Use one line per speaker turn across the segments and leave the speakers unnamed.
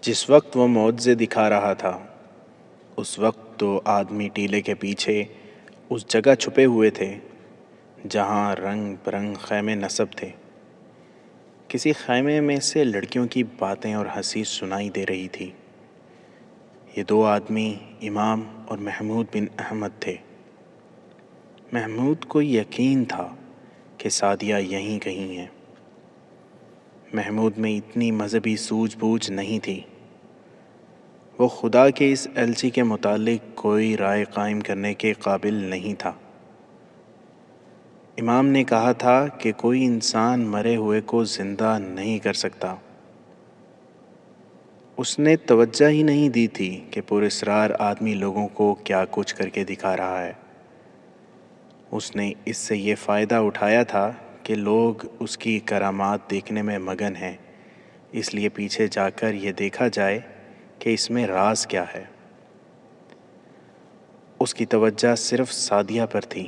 جس وقت وہ معجزے دکھا رہا تھا اس وقت تو آدمی ٹیلے کے پیچھے اس جگہ چھپے ہوئے تھے جہاں رنگ برنگ خیمے نصب تھے۔ کسی خیمے میں سے لڑکیوں کی باتیں اور ہنسی سنائی دے رہی تھی۔ یہ دو آدمی امام اور محمود بن احمد تھے۔ محمود کو یقین تھا کہ سعدیہ یہیں کہیں ہے۔ محمود میں اتنی مذہبی سوجھ بوجھ نہیں تھی۔ وہ خدا کے اس ایلچی کے متعلق کوئی رائے قائم کرنے کے قابل نہیں تھا۔ امام نے کہا تھا کہ کوئی انسان مرے ہوئے کو زندہ نہیں کر سکتا۔ اس نے توجہ ہی نہیں دی تھی کہ پراسرار آدمی لوگوں کو کیا کچھ کر کے دکھا رہا ہے۔ اس نے اس سے یہ فائدہ اٹھایا تھا کہ لوگ اس کی کرامات دیکھنے میں مگن ہیں، اس لیے پیچھے جا کر یہ دیکھا جائے کہ اس میں راز کیا ہے۔ اس کی توجہ صرف سعدیہ پر تھی۔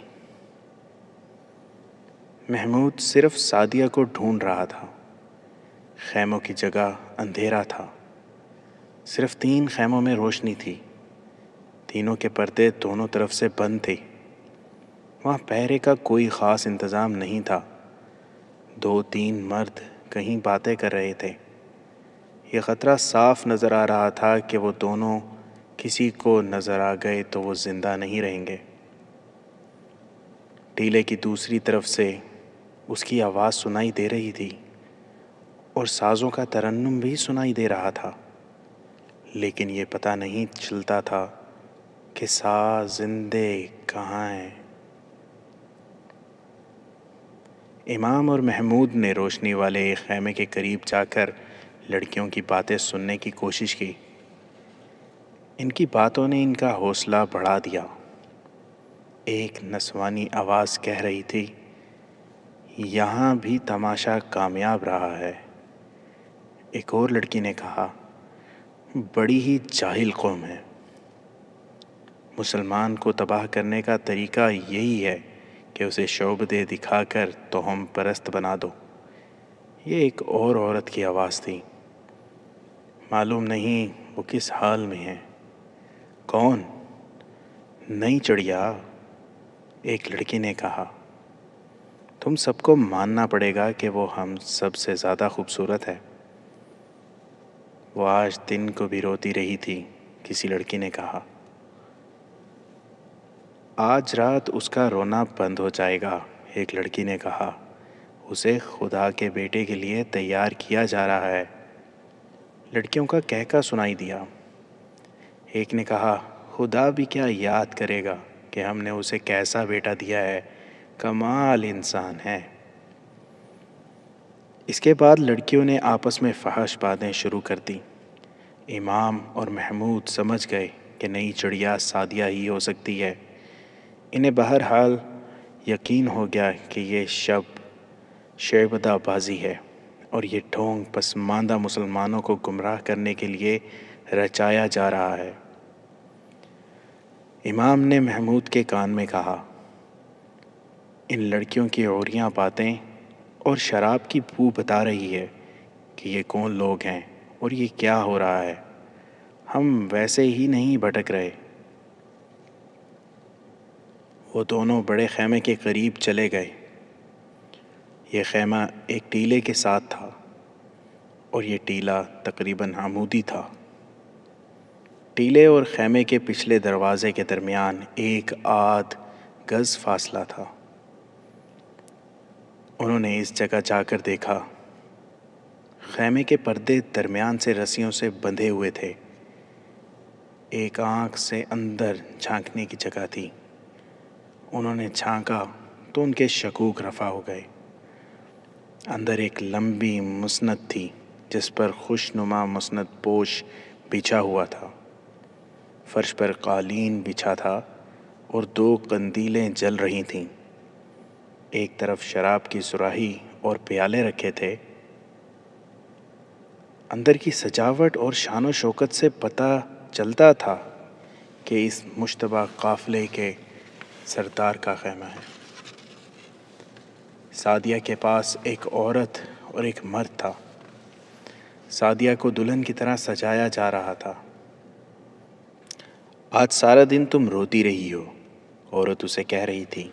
محمود صرف سعدیہ کو ڈھونڈ رہا تھا۔ خیموں کی جگہ اندھیرا تھا۔ صرف 3 خیموں میں روشنی تھی۔ تینوں کے پردے دونوں طرف سے بند تھے۔ وہاں پہرے کا کوئی خاص انتظام نہیں تھا۔ 2-3 مرد کہیں باتیں کر رہے تھے۔ یہ خطرہ صاف نظر آ رہا تھا کہ وہ دونوں کسی کو نظر آ گئے تو وہ زندہ نہیں رہیں گے۔ ٹیلے کی دوسری طرف سے اس کی آواز سنائی دے رہی تھی اور سازوں کا ترنم بھی سنائی دے رہا تھا، لیکن یہ پتہ نہیں چلتا تھا کہ ساز زندے کہاں ہیں۔ امام اور محمود نے روشنی والے ایک خیمے کے قریب جا کر لڑکیوں کی باتیں سننے کی کوشش کی۔ ان کی باتوں نے ان کا حوصلہ بڑھا دیا۔ ایک نسوانی آواز کہہ رہی تھی، یہاں بھی تماشا کامیاب رہا ہے۔ ایک اور لڑکی نے کہا، بڑی ہی جاہل قوم ہے۔ مسلمان کو تباہ کرنے کا طریقہ یہی ہے کہ اسے شعبدے دکھا کر توہم پرست بنا دو۔ یہ ایک اور عورت کی آواز تھی۔ معلوم نہیں وہ کس حال میں ہے۔ کون؟ نئی چڑیا، ایک لڑکی نے کہا۔ تم سب کو ماننا پڑے گا کہ وہ ہم سب سے زیادہ خوبصورت ہے۔ وہ آج دن کو بھی روتی رہی تھی، کسی لڑکی نے کہا۔ آج رات اس کا رونا بند ہو جائے گا، ایک لڑکی نے کہا۔ اسے خدا کے بیٹے کے لیے تیار کیا جا رہا ہے۔ لڑکیوں کا کہکا سنائی دیا۔ ایک نے کہا، خدا بھی کیا یاد کرے گا کہ ہم نے اسے کیسا بیٹا دیا ہے، کمال انسان ہے۔ اس کے بعد لڑکیوں نے آپس میں فحش باتیں شروع کر دی۔ امام اور محمود سمجھ گئے کہ نئی چڑیا سعدیہ ہی ہو سکتی ہے۔ انہیں بہرحال یقین ہو گیا کہ یہ شعبدہ بازی ہے اور یہ ڈھونگ پسماندہ مسلمانوں کو گمراہ کرنے کے لیے رچایا جا رہا ہے۔ امام نے محمود کے کان میں کہا، ان لڑکیوں کی عوریاں باتیں اور شراب کی بو بتا رہی ہے کہ یہ کون لوگ ہیں اور یہ کیا ہو رہا ہے۔ ہم ویسے ہی نہیں بھٹک رہے۔ وہ دونوں بڑے خیمے کے قریب چلے گئے۔ یہ خیمہ ایک ٹیلے کے ساتھ تھا اور یہ ٹیلا تقریباً عمودی تھا۔ ٹیلے اور خیمے کے پچھلے دروازے کے درمیان 1 گز فاصلہ تھا۔ انہوں نے اس جگہ جا کر دیکھا۔ خیمے کے پردے درمیان سے رسیوں سے بندھے ہوئے تھے۔ ایک آنکھ سے اندر جھانکنے کی جگہ تھی۔ انہوں نے جھانکا تو ان کے شکوک رفع ہو گئے۔ اندر ایک لمبی مسند تھی جس پر خوشنما مسند پوش بچھا ہوا تھا۔ فرش پر قالین بچھا تھا اور 2 قندیلیں جل رہی تھیں۔ ایک طرف شراب کی صراحی اور پیالے رکھے تھے۔ اندر کی سجاوٹ اور شان و شوکت سے پتہ چلتا تھا کہ اس مشتبہ قافلے کے سردار کا خیمہ ہے۔ سعدیہ کے پاس ایک عورت اور ایک مرد تھا۔ سعدیہ کو دلہن کی طرح سجایا جا رہا تھا۔ آج سارا دن تم روتی رہی ہو، عورت اسے کہہ رہی تھی۔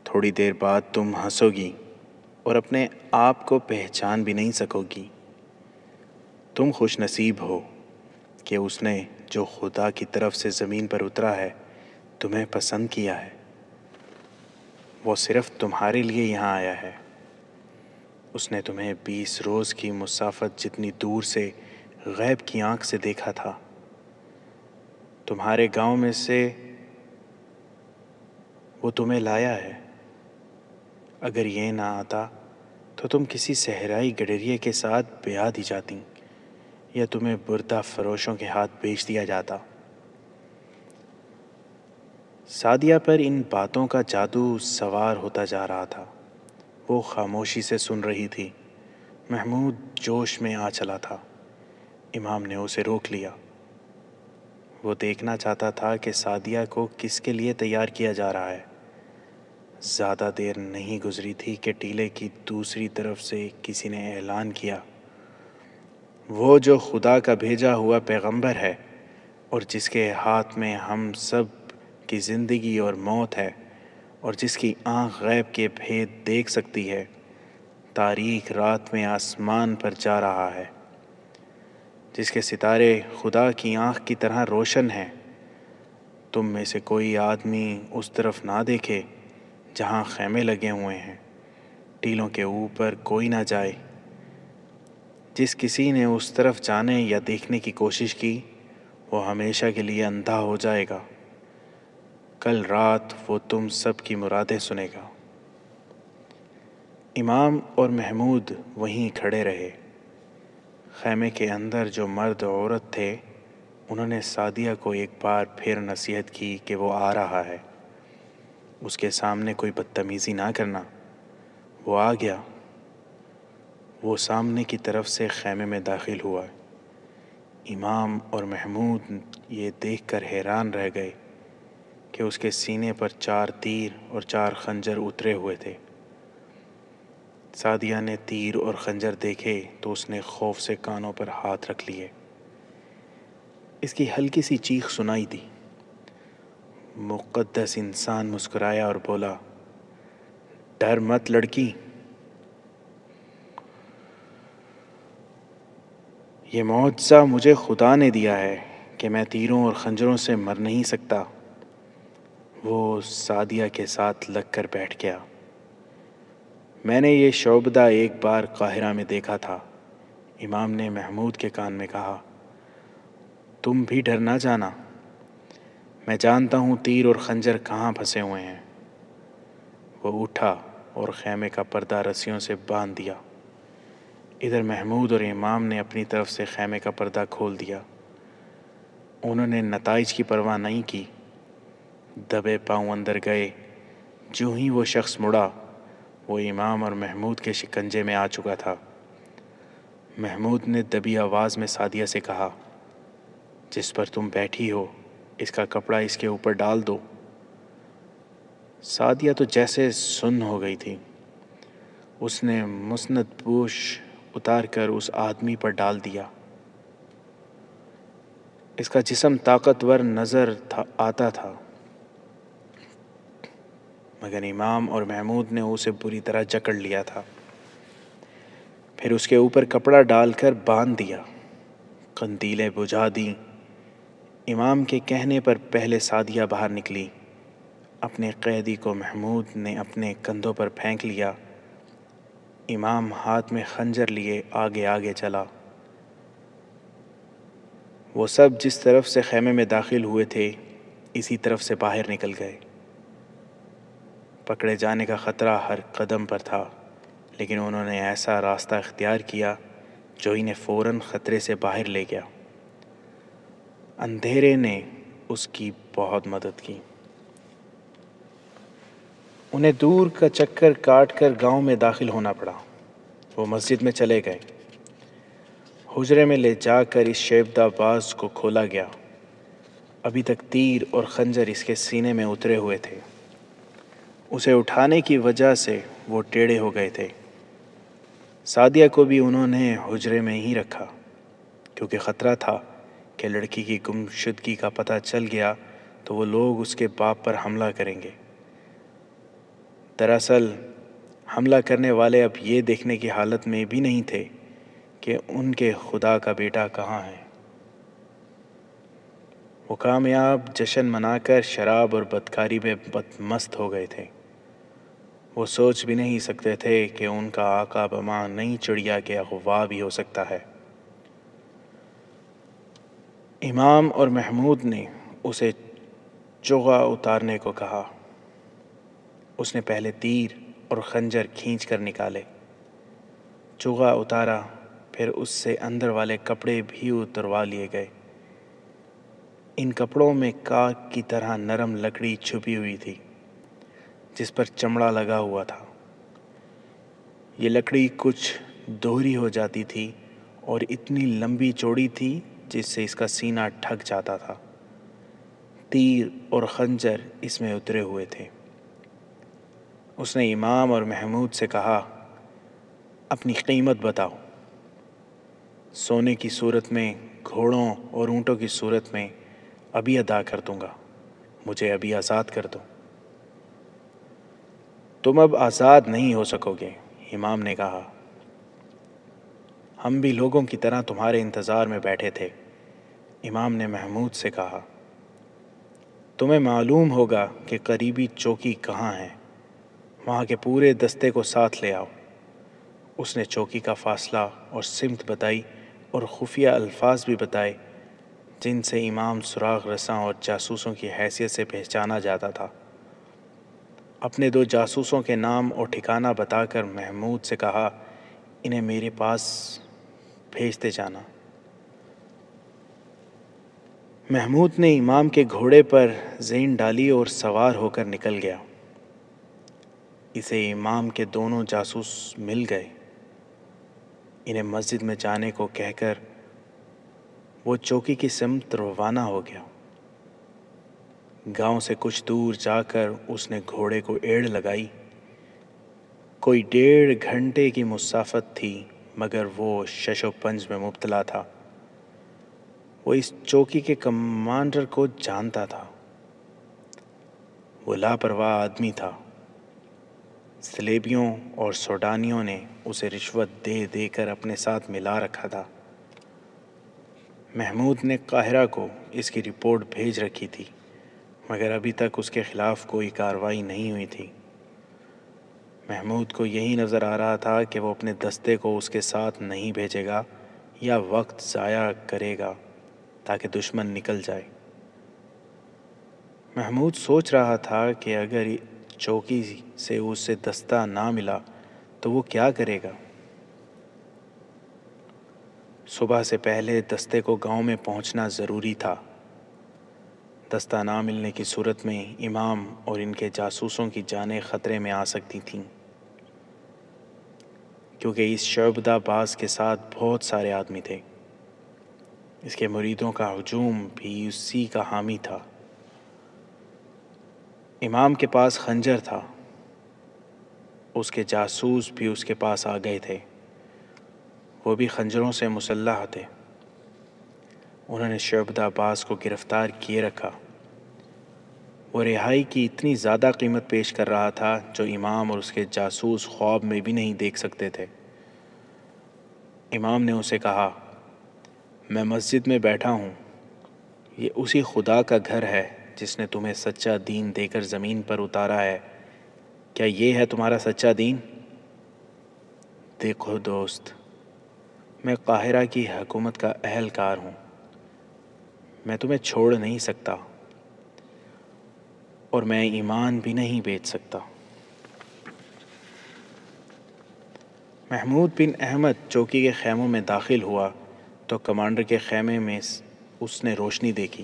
تھوڑی دیر بعد تم ہنسو گی اور اپنے آپ کو پہچان بھی نہیں سکو گی۔ تم خوش نصیب ہو کہ اس نے جو خدا کی طرف سے زمین پر اترا ہے تمہیں پسند کیا ہے۔ وہ صرف تمہارے لیے یہاں آیا ہے۔ اس نے تمہیں 20 روز کی مسافت جتنی دور سے غیب کی آنکھ سے دیکھا تھا۔ تمہارے گاؤں میں سے وہ تمہیں لایا ہے۔ اگر یہ نہ آتا تو تم کسی صحرائی گڈریے کے ساتھ بیاہ دی جاتی یا تمہیں بردہ فروشوں کے ہاتھ بیچ دیا جاتا۔ سعدیہ پر ان باتوں کا جادو سوار ہوتا جا رہا تھا۔ وہ خاموشی سے سن رہی تھی۔ محمود جوش میں آ چلا تھا۔ امام نے اسے روک لیا۔ وہ دیکھنا چاہتا تھا کہ سعدیہ کو کس کے لیے تیار کیا جا رہا ہے۔ زیادہ دیر نہیں گزری تھی کہ ٹیلے کی دوسری طرف سے کسی نے اعلان کیا، وہ جو خدا کا بھیجا ہوا پیغمبر ہے اور جس کے ہاتھ میں ہم سب کی زندگی اور موت ہے اور جس کی آنکھ غیب کے بھید دیکھ سکتی ہے، تاریک رات میں آسمان پر جا رہا ہے۔ جس کے ستارے خدا کی آنکھ کی طرح روشن ہیں۔ تم میں سے کوئی آدمی اس طرف نہ دیکھے جہاں خیمے لگے ہوئے ہیں۔ ٹیلوں کے اوپر کوئی نہ جائے۔ جس کسی نے اس طرف جانے یا دیکھنے کی کوشش کی وہ ہمیشہ کے لیے اندھا ہو جائے گا۔ کل رات وہ تم سب کی مرادیں سنے گا۔ امام اور محمود وہیں کھڑے رہے۔ خیمے کے اندر جو مرد و عورت تھے انہوں نے سعدیہ کو ایک بار پھر نصیحت کی کہ وہ آ رہا ہے، اس کے سامنے کوئی بدتمیزی نہ کرنا۔ وہ آ گیا۔ وہ سامنے کی طرف سے خیمے میں داخل ہوا۔ امام اور محمود یہ دیکھ کر حیران رہ گئے کہ اس کے سینے پر 4 تیر اور 4 خنجر اترے ہوئے تھے۔ سعدیہ نے تیر اور خنجر دیکھے تو اس نے خوف سے کانوں پر ہاتھ رکھ لیے۔ اس کی ہلکی سی چیخ سنائی دی۔ مقدس انسان مسکرایا اور بولا، ڈر مت لڑکی، یہ معجزہ مجھے خدا نے دیا ہے کہ میں تیروں اور خنجروں سے مر نہیں سکتا۔ وہ سعدیہ کے ساتھ لگ کر بیٹھ گیا۔ میں نے یہ شعبدہ ایک بار قاہرہ میں دیکھا تھا۔ امام نے محمود کے کان میں کہا، تم بھی ڈر نہ جانا، میں جانتا ہوں تیر اور خنجر کہاں پھنسے ہوئے ہیں۔ وہ اٹھا اور خیمے کا پردہ رسیوں سے باندھ دیا۔ ادھر محمود اور امام نے اپنی طرف سے خیمے کا پردہ کھول دیا۔ انہوں نے نتائج کی پرواہ نہیں کی، دبے پاؤں اندر گئے۔ جو ہی وہ شخص مڑا وہ امام اور محمود کے شکنجے میں آ چکا تھا۔ محمود نے دبی آواز میں سعدیہ سے کہا، جس پر تم بیٹھی ہو اس کا کپڑا اس کے اوپر ڈال دو۔ سعدیہ تو جیسے سن ہو گئی تھی۔ اس نے مسند پوش اتار کر اس آدمی پر ڈال دیا۔ اس کا جسم طاقتور نظر آتا تھا، مگر امام اور محمود نے اسے بری طرح جکڑ لیا تھا۔ پھر اس کے اوپر کپڑا ڈال کر باندھ دیا، قندیلیں بجھا دیں۔ امام کے کہنے پر پہلے سعدیہ باہر نکلی۔ اپنے قیدی کو محمود نے اپنے کندھوں پر پھینک لیا۔ امام ہاتھ میں خنجر لیے آگے آگے چلا۔ وہ سب جس طرف سے خیمے میں داخل ہوئے تھے اسی طرف سے باہر نکل گئے۔ پکڑے جانے کا خطرہ ہر قدم پر تھا، لیکن انہوں نے ایسا راستہ اختیار کیا جو انہیں فوراً خطرے سے باہر لے گیا۔ اندھیرے نے اس کی بہت مدد کی۔ انہیں دور کا چکر کاٹ کر گاؤں میں داخل ہونا پڑا۔ وہ مسجد میں چلے گئے۔ حجرے میں لے جا کر اس شیبدہ باز کو کھولا گیا۔ ابھی تک تیر اور خنجر اس کے سینے میں اترے ہوئے تھے۔ اسے اٹھانے کی وجہ سے وہ ٹیڑھے ہو گئے تھے۔ سعدیہ کو بھی انہوں نے حجرے میں ہی رکھا، کیونکہ خطرہ تھا کہ لڑکی کی گمشدگی کا پتہ چل گیا تو وہ لوگ اس کے باپ پر حملہ کریں گے۔ دراصل حملہ کرنے والے اب یہ دیکھنے کی حالت میں بھی نہیں تھے کہ ان کے خدا کا بیٹا کہاں ہے۔ وہ کامیاب جشن منا کر شراب اور بدکاری میں مست ہو گئے تھے۔ وہ سوچ بھی نہیں سکتے تھے کہ ان کا آقا بماں نئی چڑیا کے اغوا بھی ہو سکتا ہے۔ امام اور محمود نے اسے چوغا اتارنے کو کہا۔ اس نے پہلے تیر اور خنجر کھینچ کر نکالے، چوغا اتارا، پھر اس سے اندر والے کپڑے بھی اتروا لیے گئے۔ ان کپڑوں میں کاک کی طرح نرم لکڑی چھپی ہوئی تھی جس پر چمڑا لگا ہوا تھا۔ یہ لکڑی کچھ دوہری ہو جاتی تھی اور اتنی لمبی چوڑی تھی جس سے اس کا سینہ ڈھک جاتا تھا۔ تیر اور خنجر اس میں اترے ہوئے تھے۔ اس نے امام اور محمود سے کہا، اپنی قیمت بتاؤ۔ سونے کی صورت میں، گھوڑوں اور اونٹوں کی صورت میں ابھی ادا کر دوں گا، مجھے ابھی آزاد کر دو۔ تم اب آزاد نہیں ہو سکو گے، امام نے کہا۔ ہم بھی لوگوں کی طرح تمہارے انتظار میں بیٹھے تھے، امام نے محمود سے کہا۔ تمہیں معلوم ہوگا کہ قریبی چوکی کہاں ہے، وہاں کے پورے دستے کو ساتھ لے آؤ۔ اس نے چوکی کا فاصلہ اور سمت بتائی اور خفیہ الفاظ بھی بتائے جن سے امام سراغ رساں اور جاسوسوں کی حیثیت سے پہچانا جاتا تھا۔ اپنے 2 جاسوسوں کے نام اور ٹھکانہ بتا کر محمود سے کہا، انہیں میرے پاس بھیجتے جانا۔ محمود نے امام کے گھوڑے پر زین ڈالی اور سوار ہو کر نکل گیا۔ اسے امام کے دونوں جاسوس مل گئے۔ انہیں مسجد میں جانے کو کہہ کر وہ چوکی کی سمت روانہ ہو گیا۔ گاؤں سے کچھ دور جا کر اس نے گھوڑے کو ایڑ لگائی۔ کوئی 1.5 گھنٹے کی مسافت تھی، مگر وہ شش و پنج میں مبتلا تھا۔ وہ اس چوکی کے کمانڈر کو جانتا تھا۔ وہ لاپرواہ آدمی تھا۔ سلیبیوں اور سوڈانیوں نے اسے رشوت دے دے کر اپنے ساتھ ملا رکھا تھا۔ محمود نے قاہرہ کو اس کی رپورٹ بھیج رکھی تھی، مگر ابھی تک اس کے خلاف کوئی کارروائی نہیں ہوئی تھی۔ محمود کو یہی نظر آ رہا تھا کہ وہ اپنے دستے کو اس کے ساتھ نہیں بھیجے گا یا وقت ضائع کرے گا تاکہ دشمن نکل جائے۔ محمود سوچ رہا تھا کہ اگر چوکی سے اسے دستہ نہ ملا تو وہ کیا کرے گا۔ صبح سے پہلے دستے کو گاؤں میں پہنچنا ضروری تھا۔ دستہ نہ ملنے کی صورت میں امام اور ان کے جاسوسوں کی جانیں خطرے میں آ سکتی تھیں، کیونکہ اس شعبدہ باز کے ساتھ بہت سارے آدمی تھے۔ اس کے مریدوں کا ہجوم بھی اسی کا حامی تھا۔ امام کے پاس خنجر تھا، اس کے جاسوس بھی اس کے پاس آ گئے تھے، وہ بھی خنجروں سے مسلح تھے۔ انہوں نے شعبدہ باز کو گرفتار کیے رکھا۔ وہ رہائی کی اتنی زیادہ قیمت پیش کر رہا تھا جو امام اور اس کے جاسوس خواب میں بھی نہیں دیکھ سکتے تھے۔ امام نے اسے کہا، میں مسجد میں بیٹھا ہوں، یہ اسی خدا کا گھر ہے جس نے تمہیں سچا دین دے کر زمین پر اتارا ہے۔ کیا یہ ہے تمہارا سچا دین؟ دیکھو دوست، میں قاہرہ کی حکومت کا اہلکار ہوں، میں تمہیں چھوڑ نہیں سکتا اور میں ایمان بھی نہیں بیچ سکتا۔ محمود بن احمد چوکی کے خیموں میں داخل ہوا تو کمانڈر کے خیمے میں اس نے روشنی دیکھی۔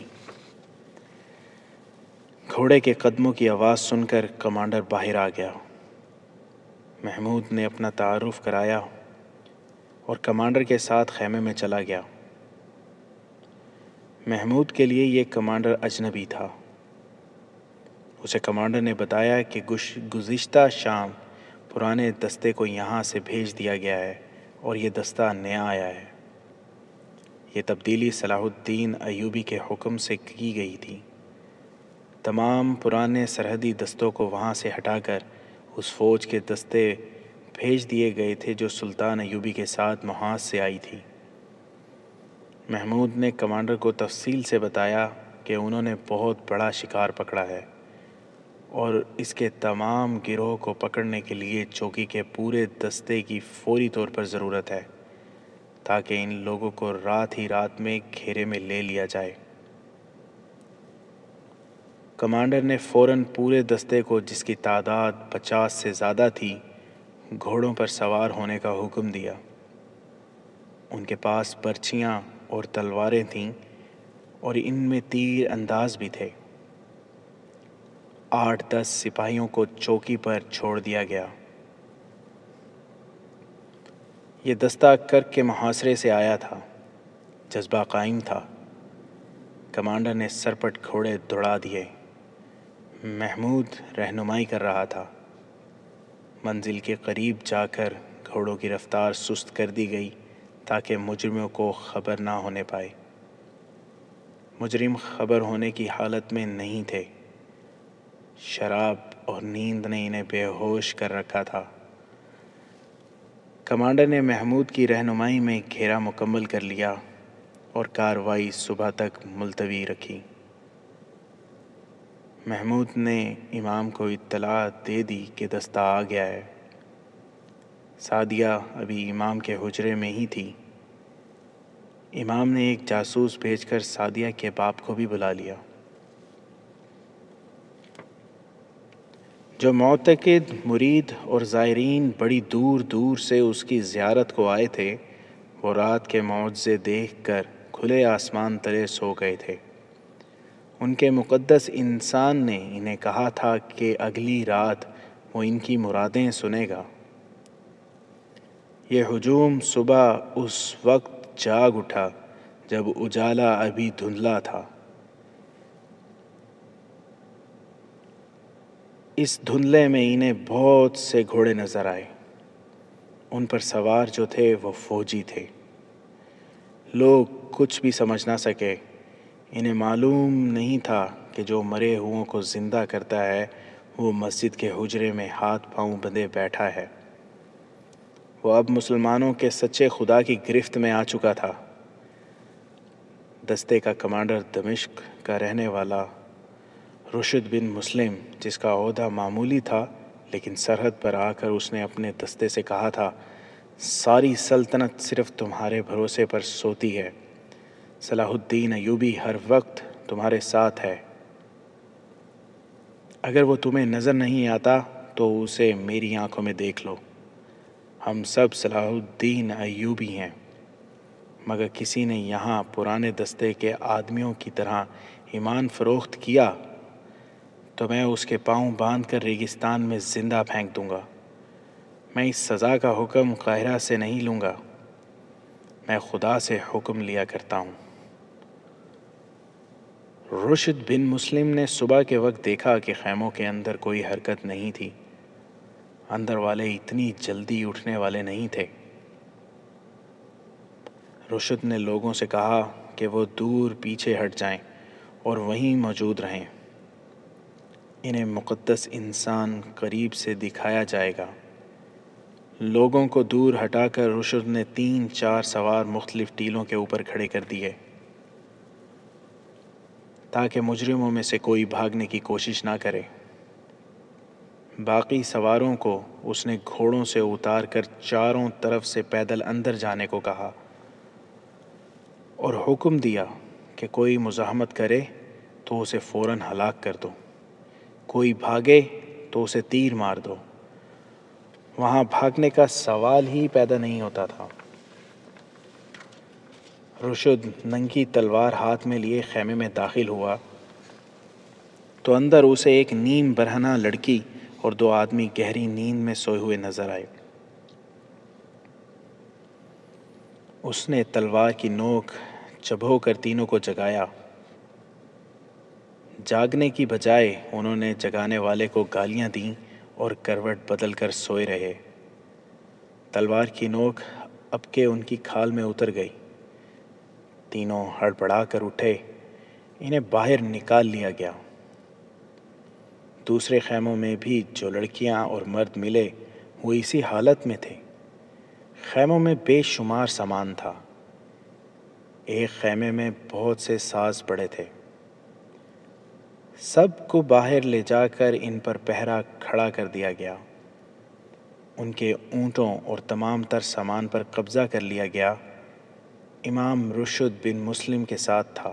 گھوڑے کے قدموں کی آواز سن کر کمانڈر باہر آ گیا۔ محمود نے اپنا تعارف کرایا اور کمانڈر کے ساتھ خیمے میں چلا گیا۔ محمود کے لیے یہ کمانڈر اجنبی تھا۔ اسے کمانڈر نے بتایا کہ گزشتہ شام پرانے دستے کو یہاں سے بھیج دیا گیا ہے اور یہ دستہ نیا آیا ہے۔ یہ تبدیلی صلاح الدین ایوبی کے حکم سے کی گئی تھی۔ تمام پرانے سرحدی دستوں کو وہاں سے ہٹا کر اس فوج کے دستے بھیج دیے گئے تھے جو سلطان ایوبی کے ساتھ محاذ سے آئی تھی۔ محمود نے کمانڈر کو تفصیل سے بتایا کہ انہوں نے بہت بڑا شکار پکڑا ہے اور اس کے تمام گروہ کو پکڑنے کے لیے چوکی کے پورے دستے کی فوری طور پر ضرورت ہے تاکہ ان لوگوں کو رات ہی رات میں گھیرے میں لے لیا جائے۔ کمانڈر نے فوراً پورے دستے کو، جس کی تعداد 50 سے زیادہ تھی، گھوڑوں پر سوار ہونے کا حکم دیا۔ ان کے پاس برچھیاں اور تلواریں تھیں اور ان میں تیر انداز بھی تھے۔ 8-10 سپاہیوں کو چوکی پر چھوڑ دیا گیا۔ یہ دستہ کرک کے محاصرے سے آیا تھا۔ جذبہ قائم تھا۔ کمانڈر نے سرپٹ گھوڑے دوڑا دیے۔ محمود رہنمائی کر رہا تھا۔ منزل کے قریب جا کر گھوڑوں کی رفتار سست کر دی گئی تاکہ مجرموں کو خبر نہ ہونے پائے۔ مجرم خبر ہونے کی حالت میں نہیں تھے۔ شراب اور نیند نے انہیں بے ہوش کر رکھا تھا۔ کمانڈر نے محمود کی رہنمائی میں گھیرا مکمل کر لیا اور کارروائی صبح تک ملتوی رکھی۔ محمود نے امام کو اطلاع دے دی کہ دستہ آ گیا ہے۔ سعدیہ ابھی امام کے حجرے میں ہی تھی۔ امام نے ایک جاسوس بھیج کر سعدیہ کے باپ کو بھی بلا لیا۔ جو معتقد، مرید اور زائرین بڑی دور دور سے اس کی زیارت کو آئے تھے، وہ رات کے معجزے دیکھ کر کھلے آسمان تلے سو گئے تھے۔ ان کے مقدس انسان نے انہیں کہا تھا کہ اگلی رات وہ ان کی مرادیں سنے گا۔ یہ ہجوم صبح اس وقت جاگ اٹھا جب اجالا ابھی دھندلا تھا۔ اس دھندلے میں انہیں بہت سے گھوڑے نظر آئے۔ ان پر سوار جو تھے وہ فوجی تھے۔ لوگ کچھ بھی سمجھ نہ سکے۔ انہیں معلوم نہیں تھا کہ جو مرے ہوں کو زندہ کرتا ہے وہ مسجد کے حجرے میں ہاتھ پاؤں بندھے بیٹھا ہے۔ وہ اب مسلمانوں کے سچے خدا کی گرفت میں آ چکا تھا۔ دستے کا کمانڈر دمشق کا رہنے والا رشد بن مسلم، جس کا عہدہ معمولی تھا لیکن سرحد پر آ کر اس نے اپنے دستے سے کہا تھا، ساری سلطنت صرف تمہارے بھروسے پر سوتی ہے۔ صلاح الدین ایوبی ہر وقت تمہارے ساتھ ہے۔ اگر وہ تمہیں نظر نہیں آتا تو اسے میری آنکھوں میں دیکھ لو۔ ہم سب صلاح الدین ایوبی ہیں، مگر کسی نے یہاں پرانے دستے کے آدمیوں کی طرح ایمان فروخت کیا تو میں اس کے پاؤں باندھ کر ریگستان میں زندہ پھینک دوں گا۔ میں اس سزا کا حکم قاہرہ سے نہیں لوں گا، میں خدا سے حکم لیا کرتا ہوں۔ رشد بن مسلم نے صبح کے وقت دیکھا کہ خیموں کے اندر کوئی حرکت نہیں تھی۔ اندر والے اتنی جلدی اٹھنے والے نہیں تھے۔ رشد نے لوگوں سے کہا کہ وہ دور پیچھے ہٹ جائیں اور وہیں موجود رہیں۔ انہیں مقدس انسان قریب سے دکھایا جائے گا۔ لوگوں کو دور ہٹا کر رشد نے 3-4 سوار مختلف ٹیلوں کے اوپر کھڑے کر دیے تاکہ مجرموں میں سے کوئی بھاگنے کی کوشش نہ کرے۔ باقی سواروں کو اس نے گھوڑوں سے اتار کر چاروں طرف سے پیدل اندر جانے کو کہا اور حکم دیا کہ کوئی مزاحمت کرے تو اسے فوراً ہلاک کر دو، کوئی بھاگے تو اسے تیر مار دو۔ وہاں بھاگنے کا سوال ہی پیدا نہیں ہوتا تھا۔ رشد ننگی تلوار ہاتھ میں لیے خیمے میں داخل ہوا تو اندر اسے ایک نیم برہنہ لڑکی اور 2 آدمی گہری نیند میں سوئے ہوئے نظر آئے۔ اس نے تلوار کی نوک چبھو کر تینوں کو جگایا۔ جاگنے کی بجائے انہوں نے جگانے والے کو گالیاں دیں اور کروٹ بدل کر سوئے رہے۔ تلوار کی نوک اب کے ان کی کھال میں اتر گئی۔ تینوں ہڑبڑا کر اٹھے، انہیں باہر نکال لیا گیا۔ دوسرے خیموں میں بھی جو لڑکیاں اور مرد ملے وہ اسی حالت میں تھے۔ خیموں میں بے شمار سامان تھا۔ ایک خیمے میں بہت سے ساز پڑے تھے۔ سب کو باہر لے جا کر ان پر پہرا کھڑا کر دیا گیا۔ ان کے اونٹوں اور تمام تر سامان پر قبضہ کر لیا گیا۔ امام رشد بن مسلم کے ساتھ تھا۔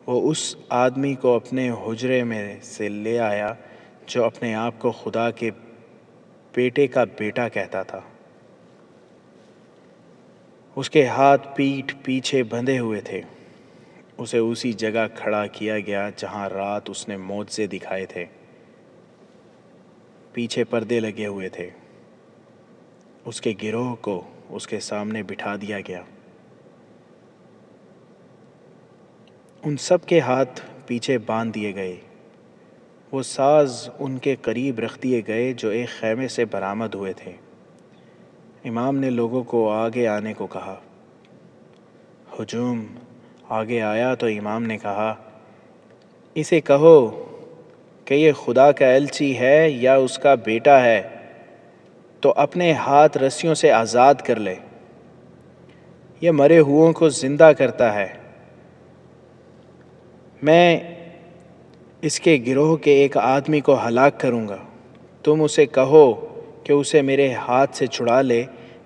وہ اس آدمی کو اپنے حجرے میں سے لے آیا جو اپنے آپ کو خدا کے بیٹے کا بیٹا کہتا تھا۔ اس کے ہاتھ پیٹھ پیچھے بندھے ہوئے تھے۔ اسے اسی جگہ کھڑا کیا گیا جہاں رات اس نے معجزے دکھائے تھے۔ پیچھے پردے لگے ہوئے تھے۔ اس کے گروہ کو اس کے سامنے بٹھا دیا گیا۔ ان سب کے ہاتھ پیچھے باندھ دیے گئے۔ وہ ساز ان کے قریب رکھ دیے گئے جو ایک خیمے سے برآمد ہوئے تھے۔ امام نے لوگوں کو آگے آنے کو کہا۔ ہجوم آگے آیا تو امام نے کہا، اسے کہو کہ یہ خدا کا ایلچی ہے یا اس کا بیٹا ہے تو اپنے ہاتھ رسیوں سے آزاد کر لے۔ یہ مرے ہوئوں کو زندہ کرتا ہے۔ میں اس کے گروہ کے ایک آدمی کو ہلاک کروں گا۔ تم اسے کہو کہ اسے میرے ہاتھ سے چھڑا لے،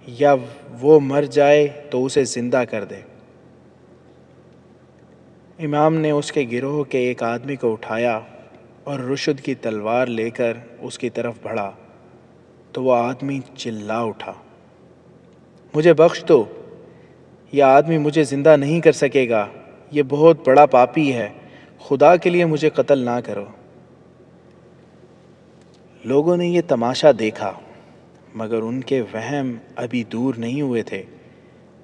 یا وہ مر جائے تو اسے زندہ کر دے۔ امام نے اس کے گروہ کے ایک آدمی کو اٹھایا اور رشد کی تلوار لے کر اس کی طرف بڑھا تو وہ آدمی چلا اٹھا، مجھے بخش دو، یہ آدمی مجھے زندہ نہیں کر سکے گا، یہ بہت بڑا پاپی ہے، خدا کے لیے مجھے قتل نہ کرو۔ لوگوں نے یہ تماشا دیکھا مگر ان کے وہم ابھی دور نہیں ہوئے تھے۔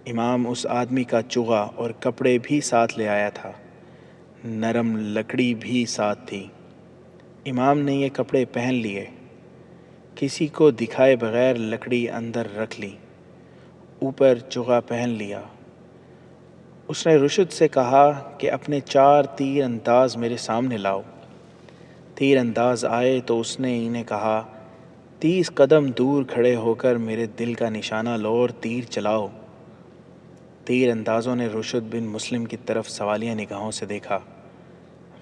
امام اس آدمی کا چغا اور کپڑے بھی ساتھ لے آیا تھا، نرم لکڑی بھی ساتھ تھی۔ امام نے یہ کپڑے پہن لیے، کسی کو دکھائے بغیر لکڑی اندر رکھ لی، اوپر چغا پہن لیا۔ اس نے رشد سے کہا کہ اپنے 4 تیر انداز میرے سامنے لاؤ۔ تیر انداز آئے تو اس نے انہیں کہا، 30 قدم دور کھڑے ہو کر میرے دل کا نشانہ لو اور تیر چلاؤ۔ تیر اندازوں نے رشد بن مسلم کی طرف سوالیہ نگاہوں سے دیکھا۔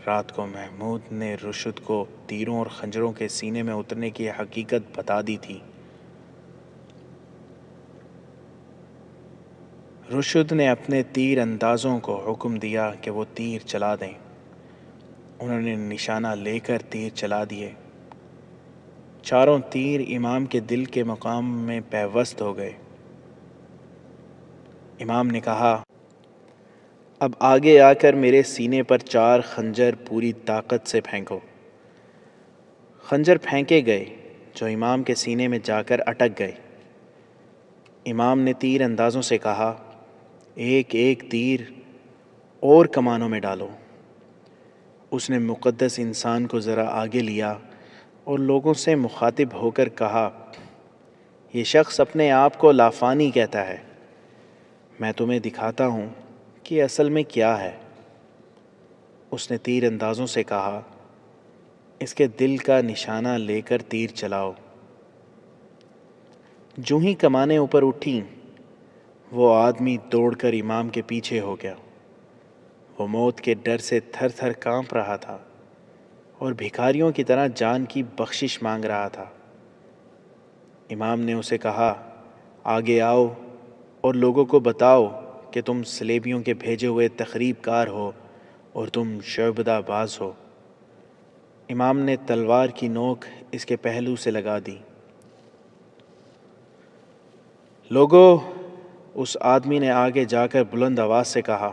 رات کو محمود نے رشد کو تیروں اور خنجروں کے سینے میں اترنے کی حقیقت بتا دی تھی۔ رشد نے اپنے تیر اندازوں کو حکم دیا کہ وہ تیر چلا دیں۔ انہوں نے نشانہ لے کر تیر چلا دیے۔ چاروں تیر امام کے دل کے مقام میں پیوست ہو گئے۔ امام نے کہا، اب آگے آ کر میرے سینے پر 4 خنجر پوری طاقت سے پھینکو۔ خنجر پھینکے گئے جو امام کے سینے میں جا کر اٹک گئے۔ امام نے تیر اندازوں سے کہا، ایک ایک تیر اور کمانوں میں ڈالو۔ اس نے مقدس انسان کو ذرا آگے لیا اور لوگوں سے مخاطب ہو کر کہا، یہ شخص اپنے آپ کو لافانی کہتا ہے، میں تمہیں دکھاتا ہوں کہ اصل میں کیا ہے۔ اس نے تیر اندازوں سے کہا، اس کے دل کا نشانہ لے کر تیر چلاؤ۔ جو ہی کمانیں اوپر اٹھیں وہ آدمی دوڑ کر امام کے پیچھے ہو گیا۔ وہ موت کے ڈر سے تھر تھر کانپ رہا تھا اور بھکاریوں کی طرح جان کی بخشش مانگ رہا تھا۔ امام نے اسے کہا، آگے آؤ اور لوگوں کو بتاؤ کہ تم صلیبیوں کے بھیجے ہوئے تخریب کار ہو اور تم شعبدہ باز ہو۔ امام نے تلوار کی نوک اس کے پہلو سے لگا دی۔ لوگوں، اس آدمی نے آگے جا کر بلند آواز سے کہا،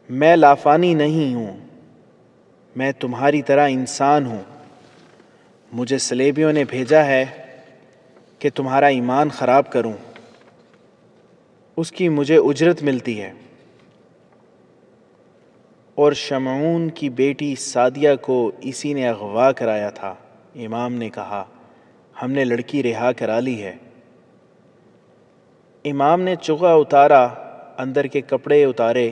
میں لافانی نہیں ہوں، میں تمہاری طرح انسان ہوں۔ مجھے صلیبیوں نے بھیجا ہے کہ تمہارا ایمان خراب کروں، اس کی مجھے اجرت ملتی ہے۔ اور شمعون کی بیٹی سعدیہ کو اسی نے اغوا کرایا تھا۔ امام نے کہا ہم نے لڑکی رہا کرا لی ہے۔ امام نے چغا اتارا، اندر کے کپڑے اتارے،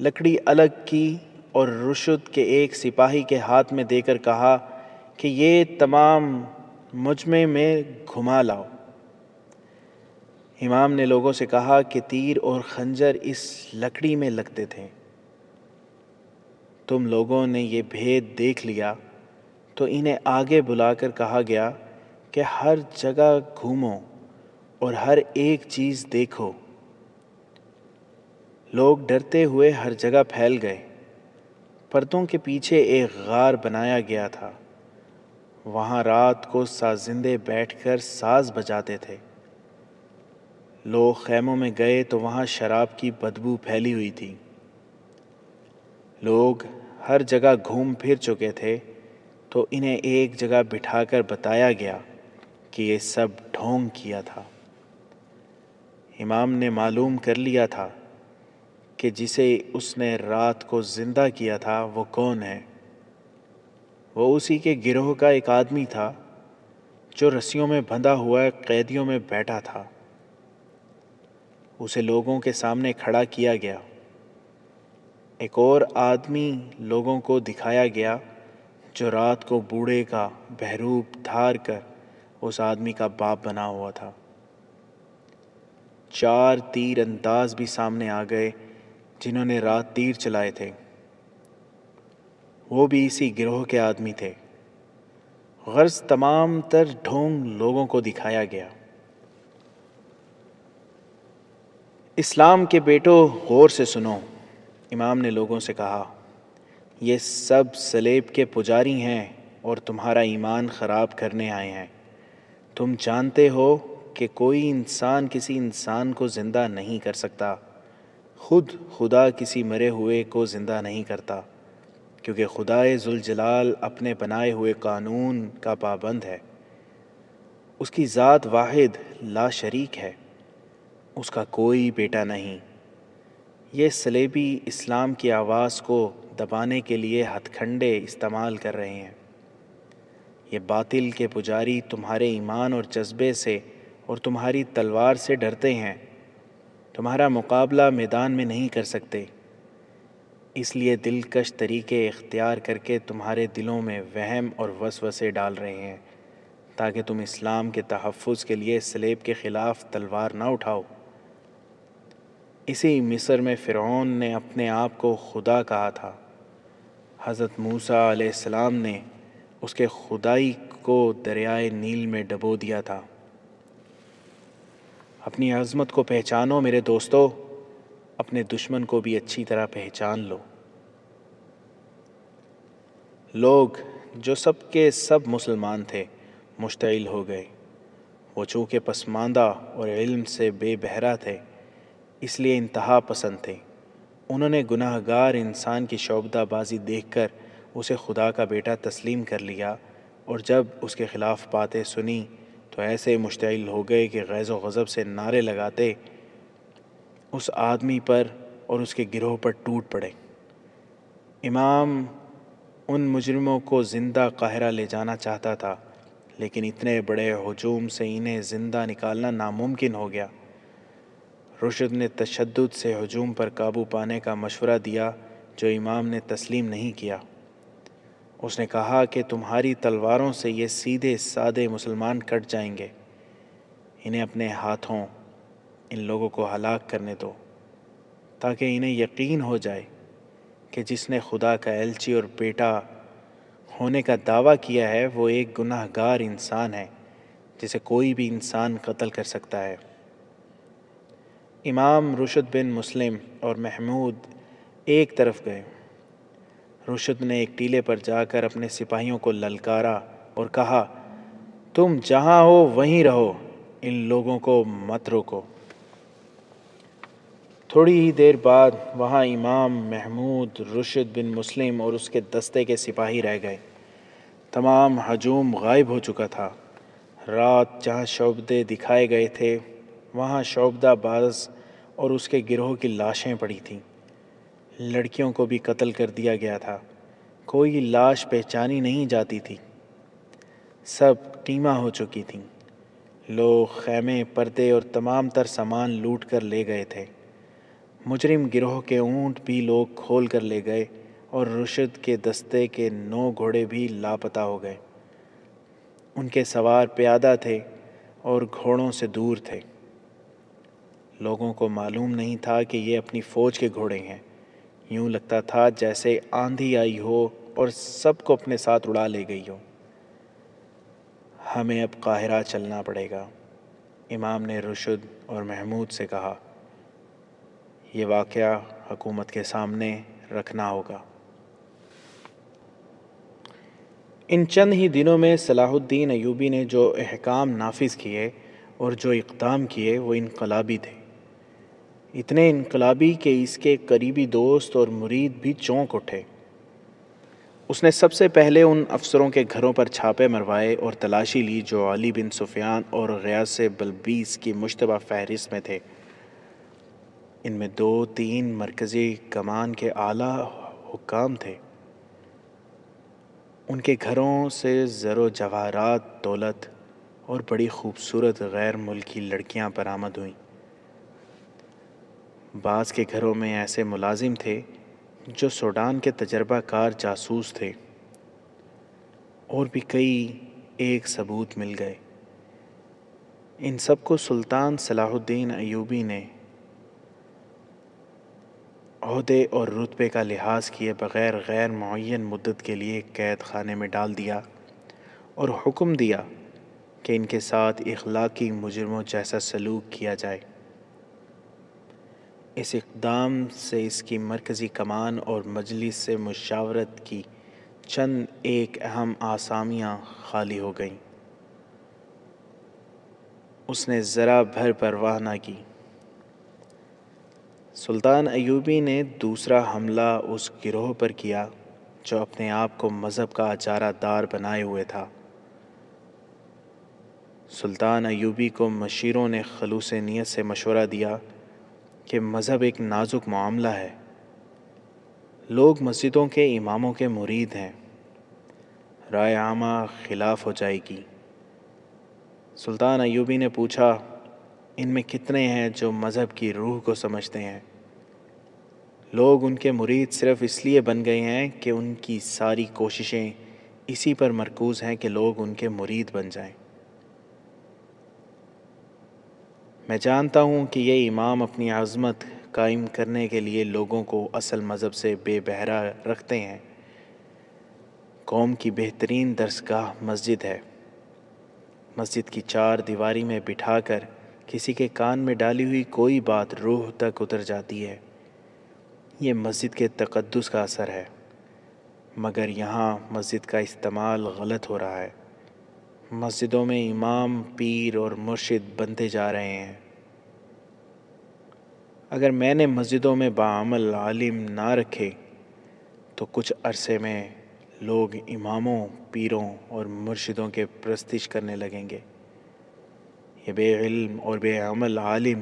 لکڑی الگ کی اور رشد کے ایک سپاہی کے ہاتھ میں دے کر کہا کہ یہ تمام مجمع میں گھما لاؤ۔ امام نے لوگوں سے کہا کہ تیر اور خنجر اس لکڑی میں لگتے تھے۔ تم لوگوں نے یہ بھید دیکھ لیا تو انہیں آگے بلا کر کہا گیا کہ ہر جگہ گھومو اور ہر ایک چیز دیکھو۔ لوگ ڈرتے ہوئے ہر جگہ پھیل گئے۔ پردوں کے پیچھے ایک غار بنایا گیا تھا، وہاں رات کو سازندے بیٹھ کر ساز بجاتے تھے۔ لوگ خیموں میں گئے تو وہاں شراب کی بدبو پھیلی ہوئی تھی۔ لوگ ہر جگہ گھوم پھر چکے تھے تو انہیں ایک جگہ بٹھا کر بتایا گیا کہ یہ سب ڈھونگ کیا تھا۔ امام نے معلوم کر لیا تھا کہ جسے اس نے رات کو زندہ کیا تھا وہ کون ہے۔ وہ اسی کے گروہ کا ایک آدمی تھا جو رسیوں میں بندھا ہوا قیدیوں میں بیٹھا تھا۔ اسے لوگوں کے سامنے کھڑا کیا گیا۔ ایک اور آدمی لوگوں کو دکھایا گیا جو رات کو بوڑھے کا بہروپ دھار کر اس آدمی کا باپ بنا ہوا تھا۔ 4 تیر انداز بھی سامنے آ گئے جنہوں نے رات تیر چلائے تھے، وہ بھی اسی گروہ کے آدمی تھے۔ غرض تمام تر ڈھونگ لوگوں کو دکھایا گیا۔ اسلام کے بیٹو غور سے سنو، امام نے لوگوں سے کہا، یہ سب صلیب کے پجاری ہیں اور تمہارا ایمان خراب کرنے آئے ہیں۔ تم جانتے ہو کہ کوئی انسان کسی انسان کو زندہ نہیں کر سکتا، خود خدا کسی مرے ہوئے کو زندہ نہیں کرتا، کیونکہ خدائے ذوالجلال اپنے بنائے ہوئے قانون کا پابند ہے۔ اس کی ذات واحد لا شریک ہے، اس کا کوئی بیٹا نہیں۔ یہ صلیبی اسلام کی آواز کو دبانے کے لیے ہتھ کنڈے استعمال کر رہے ہیں۔ یہ باطل کے پجاری تمہارے ایمان اور جذبے سے اور تمہاری تلوار سے ڈرتے ہیں، تمہارا مقابلہ میدان میں نہیں کر سکتے، اس لیے دلکش طریقے اختیار کر کے تمہارے دلوں میں وہم اور وسوسے ڈال رہے ہیں تاکہ تم اسلام کے تحفظ کے لیے صلیب کے خلاف تلوار نہ اٹھاؤ۔ اسی مصر میں فرعون نے اپنے آپ کو خدا کہا تھا۔ حضرت موسیٰ علیہ السلام نے اس کے خدائی کو دریائے نیل میں ڈبو دیا تھا۔ اپنی عظمت کو پہچانو میرے دوستو، اپنے دشمن کو بھی اچھی طرح پہچان لو۔ لوگ جو سب کے سب مسلمان تھے مشتعل ہو گئے۔ وہ چونکہ پسماندہ اور علم سے بے بہرہ تھے اس لیے انتہا پسند تھے۔ انہوں نے گناہ گار انسان کی شعبدہ بازی دیکھ کر اسے خدا کا بیٹا تسلیم کر لیا، اور جب اس کے خلاف باتیں سنی تو ایسے مشتعل ہو گئے کہ غیظ و غضب سے نعرے لگاتے اس آدمی پر اور اس کے گروہ پر ٹوٹ پڑے۔ امام ان مجرموں کو زندہ قاہرہ لے جانا چاہتا تھا، لیکن اتنے بڑے ہجوم سے انہیں زندہ نکالنا ناممکن ہو گیا۔ رشد نے تشدد سے ہجوم پر قابو پانے کا مشورہ دیا جو امام نے تسلیم نہیں کیا۔ اس نے کہا کہ تمہاری تلواروں سے یہ سیدھے سادے مسلمان کٹ جائیں گے، انہیں اپنے ہاتھوں ان لوگوں کو ہلاک کرنے دو تاکہ انہیں یقین ہو جائے کہ جس نے خدا کا ایلچی اور بیٹا ہونے کا دعویٰ کیا ہے وہ ایک گناہ گار انسان ہے جسے کوئی بھی انسان قتل کر سکتا ہے۔ امام رشد بن مسلم اور محمود ایک طرف گئے۔ رشد نے ایک ٹیلے پر جا کر اپنے سپاہیوں کو للکارا اور کہا، تم جہاں ہو وہیں رہو، ان لوگوں کو مت روکو۔ تھوڑی ہی دیر بعد وہاں امام محمود، رشد بن مسلم اور اس کے دستے کے سپاہی رہ گئے۔ تمام ہجوم غائب ہو چکا تھا۔ رات جہاں شعبدے دکھائے گئے تھے وہاں شعبدہ باز اور اس کے گروہ کی لاشیں پڑی تھیں، لڑکیوں کو بھی قتل کر دیا گیا تھا، کوئی لاش پہچانی نہیں جاتی تھی، سب ٹیمہ ہو چکی تھیں۔ لوگ خیمے، پردے اور تمام تر سامان لوٹ کر لے گئے تھے۔ مجرم گروہ کے اونٹ بھی لوگ کھول کر لے گئے اور رشد کے دستے کے 9 گھوڑے بھی لاپتہ ہو گئے۔ ان کے سوار پیادہ تھے اور گھوڑوں سے دور تھے۔ لوگوں کو معلوم نہیں تھا کہ یہ اپنی فوج کے گھوڑے ہیں، یوں لگتا تھا جیسے آندھی آئی ہو اور سب کو اپنے ساتھ اڑا لے گئی ہو۔ ہمیں اب قاہرہ چلنا پڑے گا، امام نے رشد اور محمود سے کہا۔ یہ واقعہ حکومت کے سامنے رکھنا ہوگا۔ ان چند ہی دنوں میں صلاح الدین ایوبی نے جو احکام نافذ کیے اور جو اقدام کیے وہ انقلابی تھے، اتنے انقلابی کہ اس کے قریبی دوست اور مرید بھی چونک اٹھے۔ اس نے سب سے پہلے ان افسروں کے گھروں پر چھاپے مروائے اور تلاشی لی جو علی بن سفیان اور غیاث بلبیس کی مشتبہ فہرست میں تھے۔ ان میں 2-3 مرکزی کمان کے اعلیٰ حکام تھے۔ ان کے گھروں سے زر و جواہرات، دولت اور بڑی خوبصورت غیر ملکی لڑکیاں برآمد ہوئیں۔ بعض کے گھروں میں ایسے ملازم تھے جو سوڈان کے تجربہ کار جاسوس تھے، اور بھی کئی ایک ثبوت مل گئے۔ ان سب کو سلطان صلاح الدین ایوبی نے عہدے اور رتبے کا لحاظ کیے بغیر غیر معین مدت کے لیے قید خانے میں ڈال دیا اور حکم دیا کہ ان کے ساتھ اخلاقی مجرموں جیسا سلوک کیا جائے۔ اس اقدام سے اس کی مرکزی کمان اور مجلس سے مشاورت کی چند ایک اہم آسامیاں خالی ہو گئیں۔ اس نے ذرا بھر پرواہ نہ کی۔ سلطان ایوبی نے دوسرا حملہ اس گروہ پر کیا جو اپنے آپ کو مذہب کا اجارہ دار بنائے ہوئے تھا۔ سلطان ایوبی کو مشیروں نے خلوص نیت سے مشورہ دیا کہ مذہب ایک نازک معاملہ ہے، لوگ مسجدوں کے اماموں کے مرید ہیں، رائے عامہ خلاف ہو جائے گی۔ سلطان ایوبی نے پوچھا، ان میں کتنے ہیں جو مذہب کی روح کو سمجھتے ہیں؟ لوگ ان کے مرید صرف اس لیے بن گئے ہیں کہ ان کی ساری کوششیں اسی پر مرکوز ہیں کہ لوگ ان کے مرید بن جائیں۔ میں جانتا ہوں کہ یہ امام اپنی عظمت قائم کرنے کے لیے لوگوں کو اصل مذہب سے بے بہرا رکھتے ہیں۔ قوم کی بہترین درسگاہ مسجد ہے۔ مسجد کی 4 دیواری میں بٹھا کر کسی کے کان میں ڈالی ہوئی کوئی بات روح تک اتر جاتی ہے۔ یہ مسجد کے تقدس کا اثر ہے، مگر یہاں مسجد کا استعمال غلط ہو رہا ہے۔ مسجدوں میں امام، پیر اور مرشد بنتے جا رہے ہیں۔ اگر میں نے مسجدوں میں باعمل عالم نہ رکھے تو کچھ عرصے میں لوگ اماموں، پیروں اور مرشدوں کے پرستش کرنے لگیں گے۔ یہ بے علم اور بے عمل عالم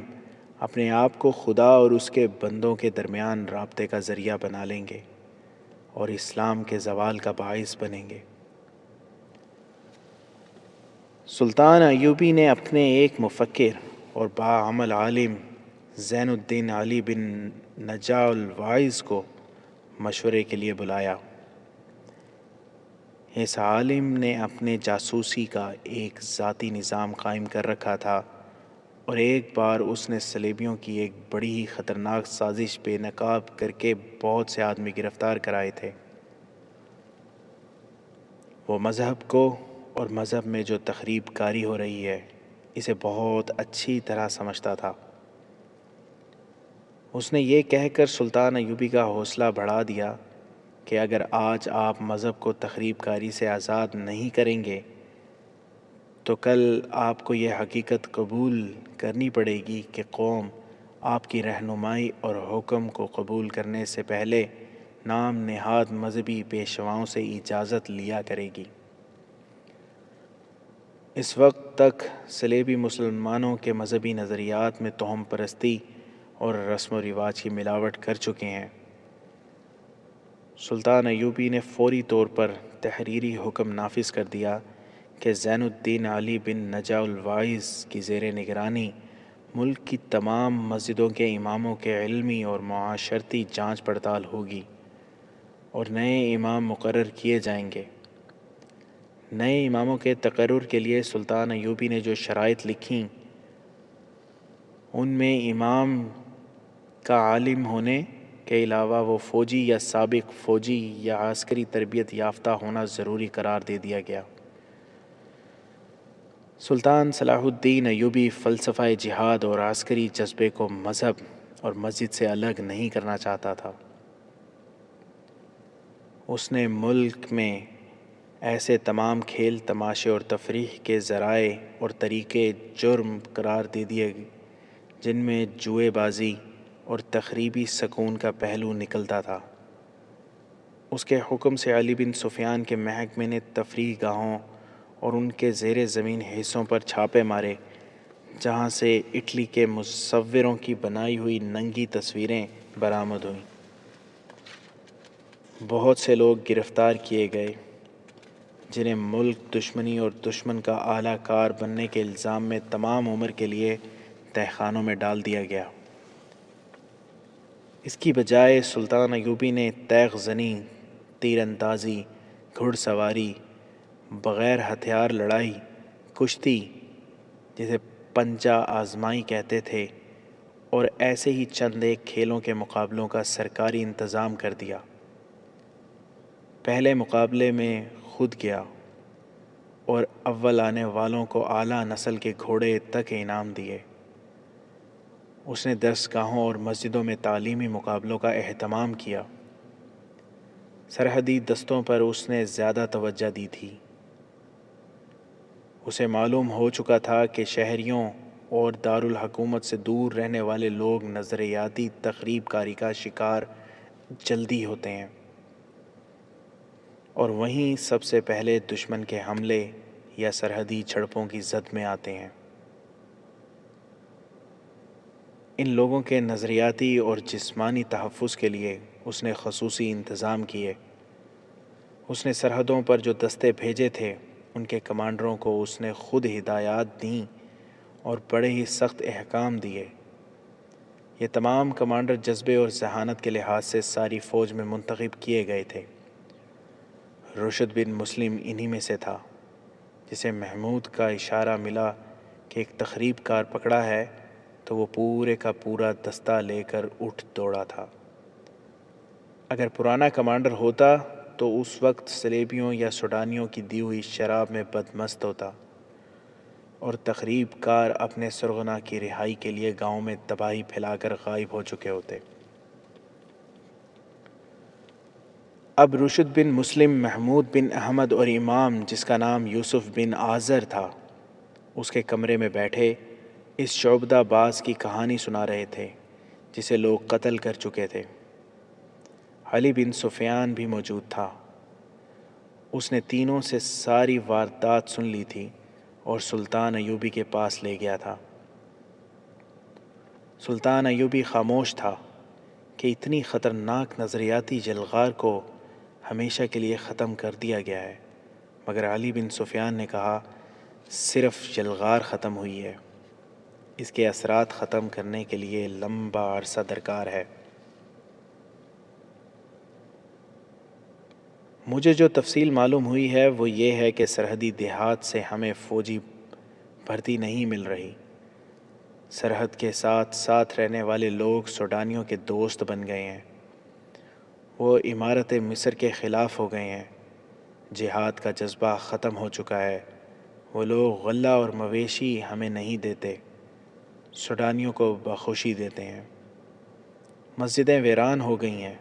اپنے آپ کو خدا اور اس کے بندوں کے درمیان رابطے کا ذریعہ بنا لیں گے اور اسلام کے زوال کا باعث بنیں گے۔ سلطان ایوبی نے اپنے ایک مفکر اور باعمل عالم زین الدین علی بن نجاح الواعظ کو مشورے کے لیے بلایا۔ اس عالم نے اپنے جاسوسی کا ایک ذاتی نظام قائم کر رکھا تھا، اور ایک بار اس نے صلیبیوں کی ایک بڑی ہی خطرناک سازش بے نقاب کر کے بہت سے آدمی گرفتار کرائے تھے۔ وہ مذہب کو اور مذہب میں جو تخریب کاری ہو رہی ہے اسے بہت اچھی طرح سمجھتا تھا۔ اس نے یہ کہہ کر سلطان ایوبی کا حوصلہ بڑھا دیا کہ اگر آج آپ مذہب کو تخریب کاری سے آزاد نہیں کریں گے تو کل آپ کو یہ حقیقت قبول کرنی پڑے گی کہ قوم آپ کی رہنمائی اور حکم کو قبول کرنے سے پہلے نام نہاد مذہبی پیشواؤں سے اجازت لیا کرے گی۔ اس وقت تک صلیبی مسلمانوں کے مذہبی نظریات میں توہم پرستی اور رسم و رواج کی ملاوٹ کر چکے ہیں۔ سلطان ایوبی نے فوری طور پر تحریری حکم نافذ کر دیا کہ زین الدین علی بن نجا الواعظ کی زیر نگرانی ملک کی تمام مسجدوں کے اماموں کے علمی اور معاشرتی جانچ پڑتال ہوگی اور نئے امام مقرر کیے جائیں گے۔ نئے اماموں کے تقرر کے لیے سلطان ایوبی نے جو شرائط لکھیں ان میں امام کا عالم ہونے کے علاوہ وہ فوجی یا سابق فوجی یا عسکری تربیت یافتہ ہونا ضروری قرار دے دیا گیا۔ سلطان صلاح الدین ایوبی فلسفہ جہاد اور عسکری جذبے کو مذہب اور مسجد سے الگ نہیں کرنا چاہتا تھا۔ اس نے ملک میں ایسے تمام کھیل تماشے اور تفریح کے ذرائع اور طریقے جرم قرار دے دیے جن میں جوئے بازی اور تخریبی سکون کا پہلو نکلتا تھا۔ اس کے حکم سے علی بن سفیان کے محکمے نے تفریح گاہوں اور ان کے زیر زمین حصوں پر چھاپے مارے جہاں سے اٹلی کے مصوروں کی بنائی ہوئی ننگی تصویریں برآمد ہوئیں۔ بہت سے لوگ گرفتار کیے گئے جنہیں ملک دشمنی اور دشمن کا اعلیٰ کار بننے کے الزام میں تمام عمر کے لیے تہہ خانوں میں ڈال دیا گیا۔ اس کی بجائے سلطان ایوبی نے تیغ زنی، تیر اندازی، گھڑ سواری، بغیر ہتھیار لڑائی، کشتی جسے پنجہ آزمائی کہتے تھے اور ایسے ہی چند ایک کھیلوں کے مقابلوں کا سرکاری انتظام کر دیا۔ پہلے مقابلے میں خود گیا اور اول آنے والوں کو اعلیٰ نسل کے گھوڑے تک انعام دیے۔ اس نے درسگاہوں اور مسجدوں میں تعلیمی مقابلوں کا اہتمام کیا۔ سرحدی دستوں پر اس نے زیادہ توجہ دی تھی۔ اسے معلوم ہو چکا تھا کہ شہریوں اور دارالحکومت سے دور رہنے والے لوگ نظریاتی تخریب کاری کا شکار جلدی ہوتے ہیں اور وہیں سب سے پہلے دشمن کے حملے یا سرحدی جھڑپوں کی زد میں آتے ہیں۔ ان لوگوں کے نظریاتی اور جسمانی تحفظ کے لیے اس نے خصوصی انتظام کیے۔ اس نے سرحدوں پر جو دستے بھیجے تھے ان کے کمانڈروں کو اس نے خود ہدایات دیں اور بڑے ہی سخت احکام دیے۔ یہ تمام کمانڈر جذبے اور ذہانت کے لحاظ سے ساری فوج میں منتخب کیے گئے تھے۔ رشد بن مسلم انہی میں سے تھا، جسے محمود کا اشارہ ملا کہ ایک تخریب کار پکڑا ہے تو وہ پورے کا پورا دستہ لے کر اٹھ دوڑا تھا۔ اگر پرانا کمانڈر ہوتا تو اس وقت سلیبیوں یا سوڈانیوں کی دی ہوئی شراب میں بدمست ہوتا اور تخریب کار اپنے سرغنہ کی رہائی کے لیے گاؤں میں تباہی پھیلا کر غائب ہو چکے ہوتے۔ اب رشد بن مسلم محمود بن احمد اور امام جس کا نام یوسف بن آذر تھا اس کے کمرے میں بیٹھے اس شعبدہ باز کی کہانی سنا رہے تھے جسے لوگ قتل کر چکے تھے۔ علی بن سفیان بھی موجود تھا۔ اس نے تینوں سے ساری واردات سن لی تھی اور سلطان ایوبی کے پاس لے گیا تھا۔ سلطان ایوبی خاموش تھا کہ اتنی خطرناک نظریاتی جلغار کو ہمیشہ کے لیے ختم کر دیا گیا ہے، مگر علی بن سفیان نے کہا صرف جلغار ختم ہوئی ہے، اس کے اثرات ختم کرنے کے لیے لمبا عرصہ درکار ہے۔ مجھے جو تفصیل معلوم ہوئی ہے وہ یہ ہے کہ سرحدی دیہات سے ہمیں فوجی بھرتی نہیں مل رہی۔ سرحد کے ساتھ ساتھ رہنے والے لوگ سوڈانیوں کے دوست بن گئے ہیں۔ وہ عمارت مصر کے خلاف ہو گئے ہیں۔ جہاد کا جذبہ ختم ہو چکا ہے۔ وہ لوگ غلہ اور مویشی ہمیں نہیں دیتے، سوڈانیوں کو بخوشی دیتے ہیں۔ مسجدیں ویران ہو گئی ہیں۔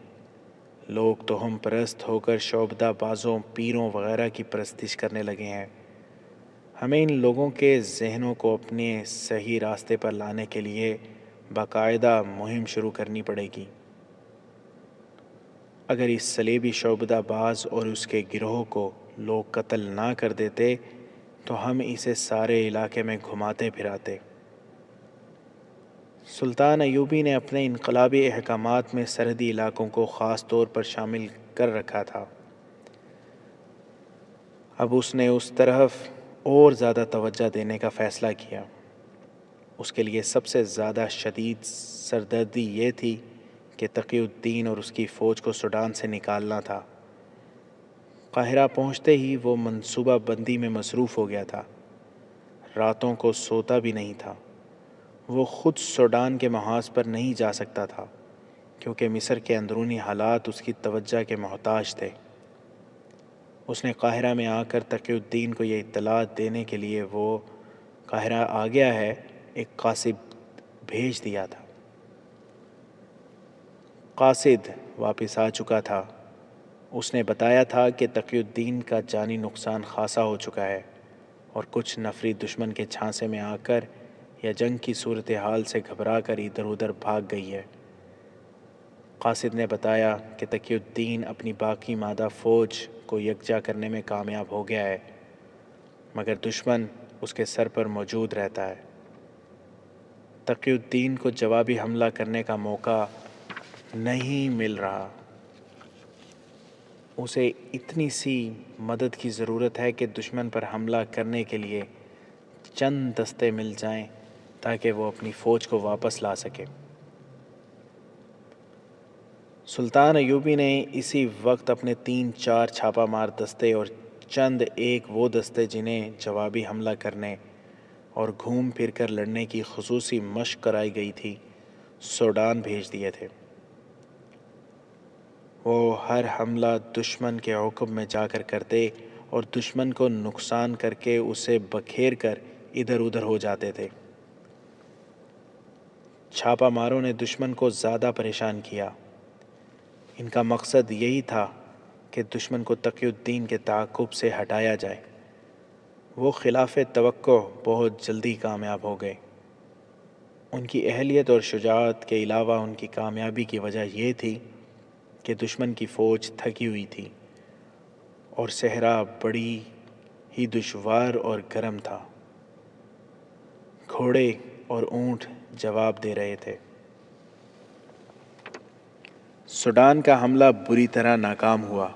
لوگ توہم پرست ہو کر شعبدہ بازوں، پیروں وغیرہ کی پرستش کرنے لگے ہیں۔ ہمیں ان لوگوں کے ذہنوں کو اپنے صحیح راستے پر لانے کے لیے باقاعدہ مہم شروع کرنی پڑے گی۔ اگر اس صلیبی شعبدہ باز اور اس کے گروہ کو لوگ قتل نہ کر دیتے تو ہم اسے سارے علاقے میں گھماتے پھراتے۔ سلطان ایوبی نے اپنے انقلابی احکامات میں سرحدی علاقوں کو خاص طور پر شامل کر رکھا تھا۔ اب اس نے اس طرف اور زیادہ توجہ دینے کا فیصلہ کیا۔ اس کے لیے سب سے زیادہ شدید سردردی یہ تھی کہ تقی الدین اور اس کی فوج کو سوڈان سے نکالنا تھا۔ قاہرہ پہنچتے ہی وہ منصوبہ بندی میں مصروف ہو گیا تھا۔ راتوں کو سوتا بھی نہیں تھا۔ وہ خود سوڈان کے محاذ پر نہیں جا سکتا تھا کیونکہ مصر کے اندرونی حالات اس کی توجہ کے محتاج تھے۔ اس نے قاہرہ میں آ کر تقی الدین کو یہ اطلاع دینے کے لیے وہ قاہرہ آ گیا ہے ایک قاصد بھیج دیا تھا۔ قاصد واپس آ چکا تھا۔ اس نے بتایا تھا کہ تقی الدین کا جانی نقصان خاصا ہو چکا ہے اور کچھ نفری دشمن کے جھانسے میں آ کر یا جنگ کی صورتحال سے گھبرا کر ادھر ادھر بھاگ گئی ہے۔ قاصد نے بتایا کہ تقی الدین اپنی باقی مادہ فوج کو یکجا کرنے میں کامیاب ہو گیا ہے مگر دشمن اس کے سر پر موجود رہتا ہے۔ تقی الدین کو جوابی حملہ کرنے کا موقع نہیں مل رہا۔ اسے اتنی سی مدد کی ضرورت ہے کہ دشمن پر حملہ کرنے کے لیے چند دستے مل جائیں تاکہ وہ اپنی فوج کو واپس لا سکے۔ سلطان ایوبی نے اسی وقت اپنے 3-4 چھاپہ مار دستے اور چند ایک وہ دستے جنہیں جوابی حملہ کرنے اور گھوم پھر کر لڑنے کی خصوصی مشق کرائی گئی تھی سوڈان بھیج دیے تھے۔ وہ ہر حملہ دشمن کے حکم میں جا کر کرتے اور دشمن کو نقصان کر کے اسے بکھیر کر ادھر ادھر ہو جاتے تھے۔ چھاپہ ماروں نے دشمن کو زیادہ پریشان کیا۔ ان کا مقصد یہی تھا کہ دشمن کو تقی الدین کے تعاقب سے ہٹایا جائے۔ وہ خلاف توقع بہت جلدی کامیاب ہو گئے۔ ان کی اہلیت اور شجاعت کے علاوہ ان کی کامیابی کی وجہ یہ تھی کہ دشمن کی فوج تھکی ہوئی تھی اور صحرا بڑی ہی دشوار اور گرم تھا۔ گھوڑے اور اونٹ جواب دے رہے تھے۔ سوڈان کا حملہ بری طرح ناکام ہوا۔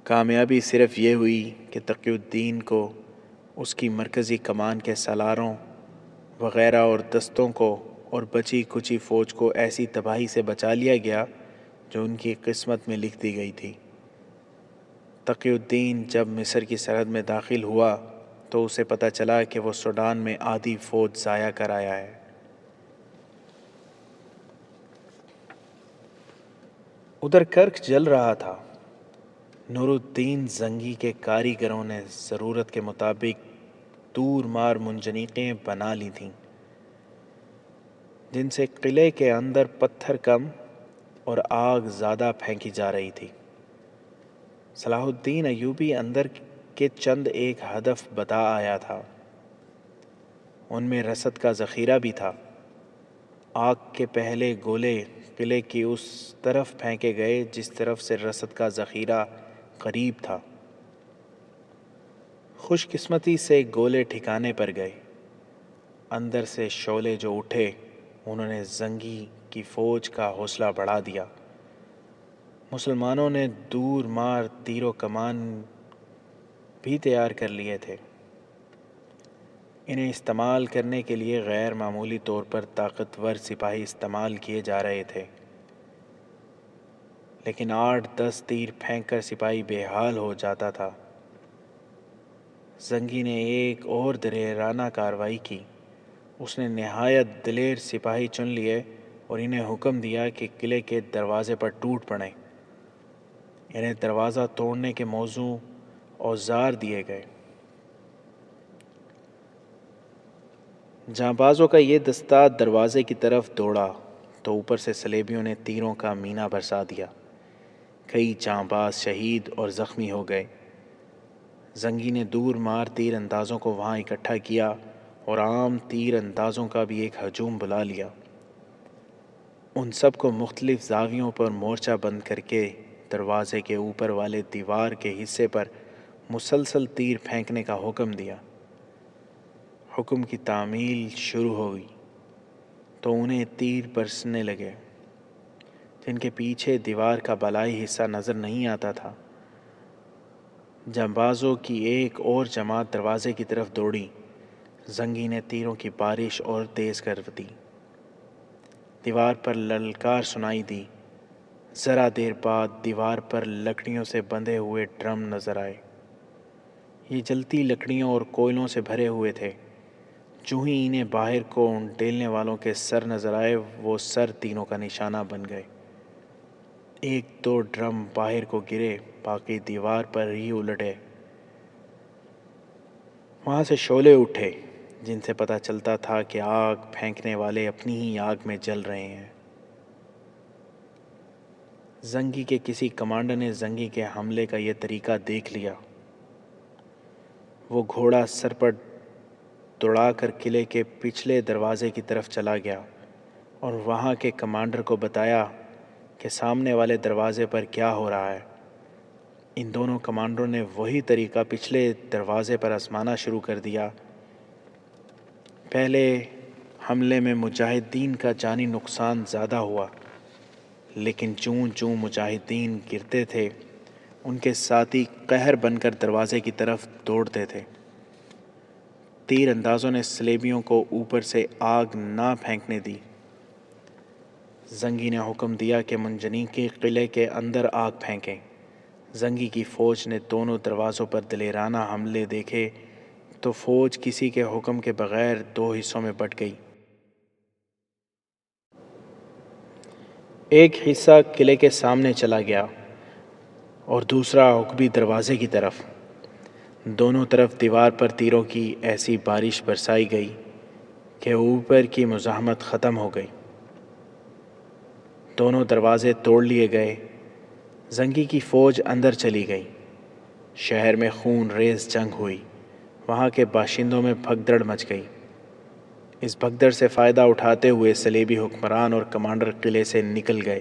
کامیابی صرف یہ ہوئی کہ تقی الدین کو اس کی مرکزی کمان کے سالاروں وغیرہ اور دستوں کو اور بچی کچی فوج کو ایسی تباہی سے بچا لیا گیا جو ان کی قسمت میں لکھ دی گئی تھی۔ تقی الدین جب مصر کی سرحد میں داخل ہوا تو اسے پتہ چلا کہ وہ سوڈان میں آدھی فوج ضائع کر آیا ہے۔ ادھر کرک جل رہا تھا۔ نور الدین زنگی کے کاریگروں نے ضرورت کے مطابق دور مار منجنیقیں بنا لی تھیں جن سے قلعے کے اندر پتھر کم اور آگ زیادہ پھینکی جا رہی تھی۔ صلاح الدین ایوبی اندر کے چند ایک ہدف بتا آیا تھا۔ ان میں رسد کا ذخیرہ بھی تھا۔ آگ کے پہلے گولے قلعے کی اس طرف پھینکے گئے جس طرف سے رسد کا ذخیرہ قریب تھا۔ خوش قسمتی سے گولے ٹھکانے پر گئے۔ اندر سے شعلے جو اٹھے انہوں نے زنگی کی فوج کا حوصلہ بڑھا دیا۔ مسلمانوں نے دور مار تیر و کمان بھی تیار کر لیے تھے۔ انہیں استعمال کرنے کے لیے غیر معمولی طور پر طاقتور سپاہی استعمال کیے جا رہے تھے، لیکن 8-10 تیر پھینک کر سپاہی بے حال ہو جاتا تھا۔ زنگی نے ایک اور دلیرانہ کارروائی کی۔ اس نے نہایت دلیر سپاہی چن لیے اور انہیں حکم دیا کہ قلعے کے دروازے پر ٹوٹ پڑیں۔ انہیں دروازہ توڑنے کے موزوں اوزار دیے گئے۔ جانبازوں کا یہ دستہ دروازے کی طرف دوڑا تو اوپر سے صلیبیوں نے تیروں کا مینہ برسا دیا۔ کئی جانباز شہید اور زخمی ہو گئے۔ زنگی نے دور مار تیر اندازوں کو وہاں اکٹھا کیا اور عام تیر اندازوں کا بھی ایک ہجوم بلا لیا۔ ان سب کو مختلف زاویوں پر مورچہ بند کر کے دروازے کے اوپر والے دیوار کے حصے پر مسلسل تیر پھینکنے کا حکم دیا۔ حکم کی تعمیل شروع ہوئی۔ تو انہیں تیر برسنے لگے جن کے پیچھے دیوار کا بالائی حصہ نظر نہیں آتا تھا۔ جانبازوں کی ایک اور جماعت دروازے کی طرف دوڑی۔ زنگی نے تیروں کی بارش اور تیز کر دی۔ دیوار پر للکار سنائی دی۔ ذرا دیر بعد دیوار پر لکڑیوں سے بندھے ہوئے ڈرم نظر آئے۔ یہ جلتی لکڑیوں اور کوئلوں سے بھرے ہوئے تھے۔ جو ہی انہیں باہر کو ڈیلنے والوں کے سر نظر آئے، وہ سر تینوں کا نشانہ بن گئے۔ ایک دو ڈرم باہر کو گرے، باقی دیوار پر ہی الٹے۔ وہاں سے شعلے اٹھے جن سے پتہ چلتا تھا کہ آگ پھینکنے والے اپنی ہی آگ میں جل رہے ہیں۔ زنگی کے کسی کمانڈر نے زنگی کے حملے کا یہ طریقہ دیکھ لیا۔ وہ گھوڑا سر پر دوڑا کر قلعے کے پچھلے دروازے کی طرف چلا گیا اور وہاں کے کمانڈر کو بتایا کہ سامنے والے دروازے پر کیا ہو رہا ہے۔ ان دونوں کمانڈروں نے وہی طریقہ پچھلے دروازے پر آزمانا شروع کر دیا۔ پہلے حملے میں مجاہدین کا جانی نقصان زیادہ ہوا، لیکن چوں چوں مجاہدین گرتے تھے ان کے ساتھی قہر بن کر دروازے کی طرف دوڑتے تھے۔ تیر اندازوں نے سلیبیوں کو اوپر سے آگ نہ پھینکنے دی۔ زنگی نے حکم دیا کہ منجنیقی قلعے کے اندر آگ پھینکیں۔ زنگی کی فوج نے دونوں دروازوں پر دلیرانہ حملے دیکھے تو فوج کسی کے حکم کے بغیر دو حصوں میں بٹ گئی۔ ایک حصہ قلعے کے سامنے چلا گیا اور دوسرا عقبی دروازے کی طرف۔ دونوں طرف دیوار پر تیروں کی ایسی بارش برسائی گئی کہ اوپر کی مزاحمت ختم ہو گئی۔ دونوں دروازے توڑ لیے گئے۔ زنگی کی فوج اندر چلی گئی۔ شہر میں خون ریز جنگ ہوئی۔ وہاں کے باشندوں میں بھگدڑ مچ گئی۔ اس بھگدڑ سے فائدہ اٹھاتے ہوئے صلیبی حکمران اور کمانڈر قلعے سے نکل گئے۔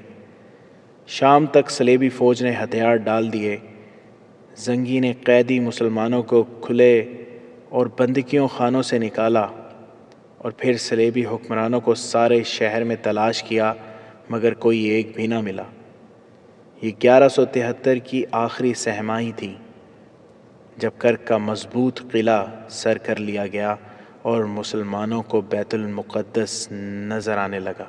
شام تک صلیبی فوج نے ہتھیار ڈال دیے۔ زنگی نے قیدی مسلمانوں کو کھلے اور بندکیوں خانوں سے نکالا اور پھر صلیبی حکمرانوں کو سارے شہر میں تلاش کیا، مگر کوئی ایک بھی نہ ملا۔ یہ 1173 کی آخری سہمائی تھی جب کرک کا مضبوط قلعہ سر کر لیا گیا اور مسلمانوں کو بیت المقدس نظر آنے لگا۔